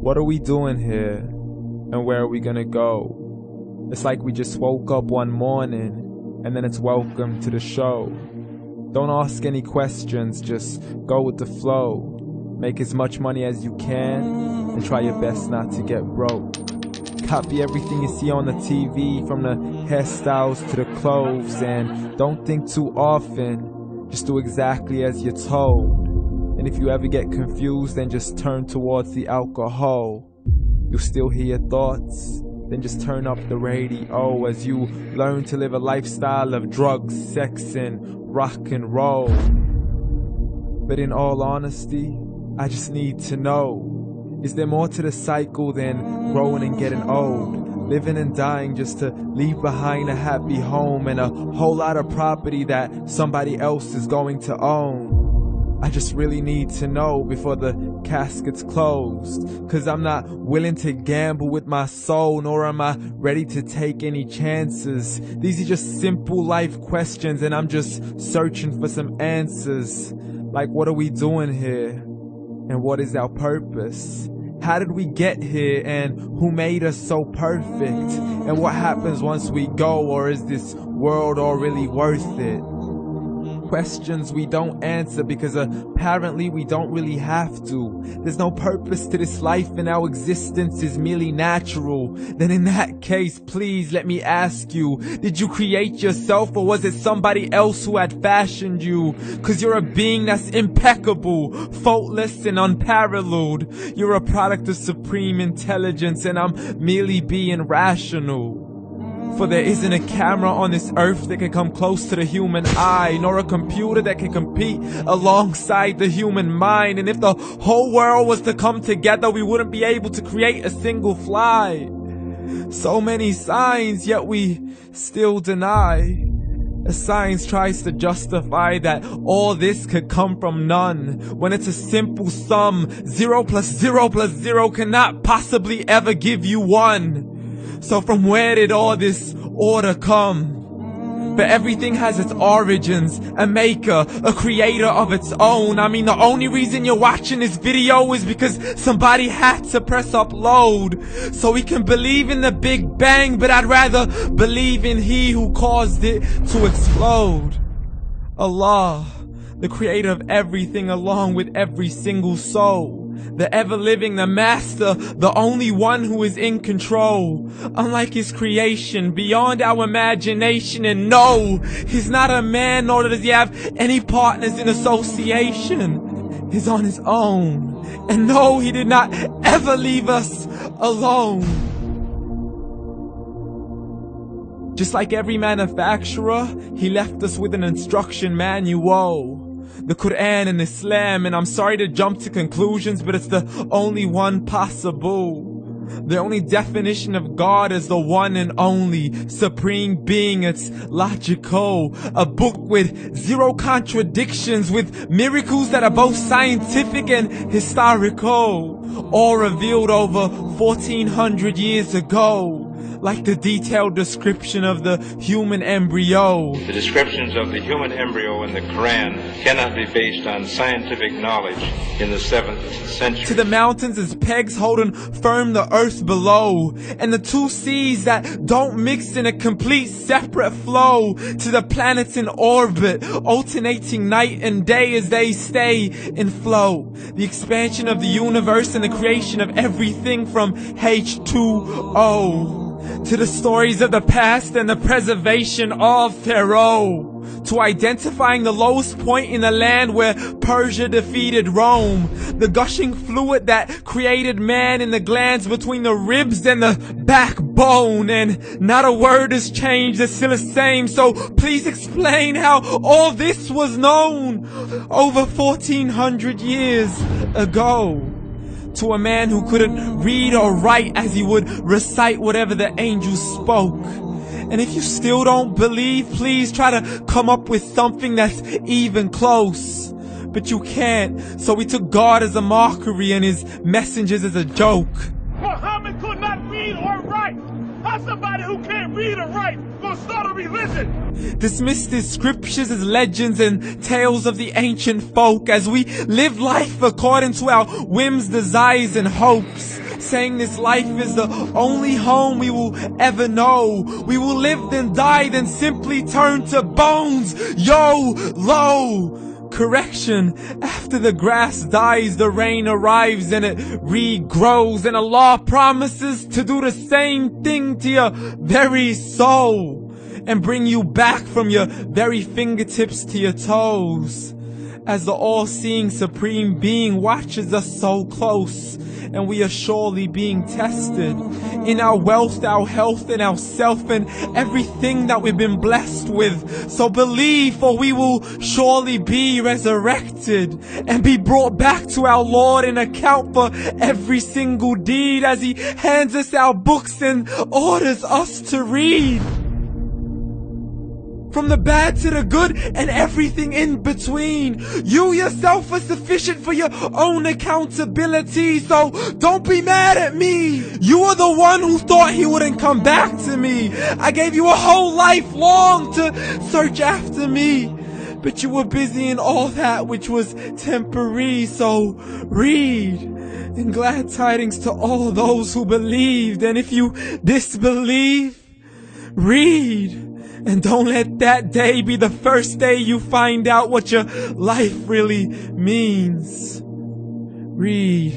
What are we doing here? And where are we gonna go? It's like we just woke up one morning, and then it's welcome to the show. Don't ask any questions, just go with the flow. Make as much money as you can, and try your best not to get broke. Copy everything you see on the TV, from the hairstyles to the clothes, and don't think too often, just do exactly as you're told. And if you ever get confused, then just turn towards the alcohol. You'll still hear your thoughts, then just turn up the radio as you learn to live a lifestyle of drugs, sex, and rock and roll. But in all honesty, I just need to know, is there more to the cycle than growing and getting old? Living and dying just to leave behind a happy home and a whole lot of property that somebody else is going to own. I just really need to know before the casket's closed, 'cause I'm not willing to gamble with my soul, nor am I ready to take any chances. These are just simple life questions, and I'm just searching for some answers. Like, what are we doing here? And what is our purpose? How did we get here, and who made us so perfect? And what happens once we go, or is this world all really worth it? Questions we don't answer because apparently we don't really have to. There's no purpose to this life and our existence is merely natural. Then in that case, please let me ask you, did you create yourself, or was it somebody else who had fashioned you? 'Cause you're a being that's impeccable, faultless and unparalleled. You're a product of supreme intelligence, and I'm merely being rational. For there isn't a camera on this earth that can come close to the human eye, nor a computer that can compete alongside the human mind. And if the whole world was to come together, we wouldn't be able to create a single fly. So many signs, yet we still deny. As science tries to justify that all this could come from none, when it's a simple sum. 0 plus 0 plus 0 cannot possibly ever give you 1. So from where did all this order come? But everything has its origins, a maker, a creator of its own. I mean, the only reason you're watching this video is because somebody had to press upload. So we can believe in the Big Bang, but I'd rather believe in He who caused it to explode. Allah, the creator of everything along with every single soul. The ever-living, the master, the only one who is in control. Unlike his creation, beyond our imagination. And no, he's not a man, nor does he have any partners in association. He's on his own. And no, he did not ever leave us alone. Just like every manufacturer, he left us with an instruction manual. The Quran and Islam, and I'm sorry to jump to conclusions, but it's the only one possible. The only definition of God is the one and only supreme being. It's logical, a book with 0 contradictions, with miracles that are both scientific and historical, all revealed over 1400 years ago. Like the detailed description of the human embryo. The descriptions of the human embryo in the Quran cannot be based on scientific knowledge in the 7th century. To the mountains as pegs holding firm the earth below, and the 2 seas that don't mix in a complete separate flow. To the planets in orbit, alternating night and day as they stay in flow. The expansion of the universe and the creation of everything from H2O. To the stories of the past and the preservation of Pharaoh. To identifying the lowest point in the land where Persia defeated Rome. The gushing fluid that created man in the glands between the ribs and the backbone. And not a word has changed, it's still the same. So please explain how all this was known over 1400 years ago. To a man who couldn't read or write, as he would recite whatever the angels spoke. And if you still don't believe, please try to come up with something that's even close. But you can't, so we took God as a mockery and his messengers as a joke. Muhammad could not read or write. How's somebody who can't read or write gonna start a religion? Dismissed his scriptures as legends and tales of the ancient folk, as we live life according to our whims, desires, and hopes. saying this life is the only home we will ever know. We will live then die, then simply turn to bones. YOLO! Correction, after the grass dies, the rain arrives and it regrows, and Allah promises to do the same thing to your very soul and bring you back from your very fingertips to your toes, as the all-seeing supreme being watches us so close, and we are surely being tested in our wealth, our health, and our self, and everything that we've been blessed with. So believe, for we will surely be resurrected and be brought back to our Lord and account for every single deed, as He hands us our books and orders us to read. From the bad to the good and everything in between. You yourself are sufficient for your own accountability, so don't be mad at me. You are the one who thought He wouldn't come back to me. I gave you a whole life long to search after me, but you were busy in all that which was temporary. So read, and glad tidings to all those who believed. And if you disbelieve, read. And don't let that day be the first day you find out what your life really means. Read.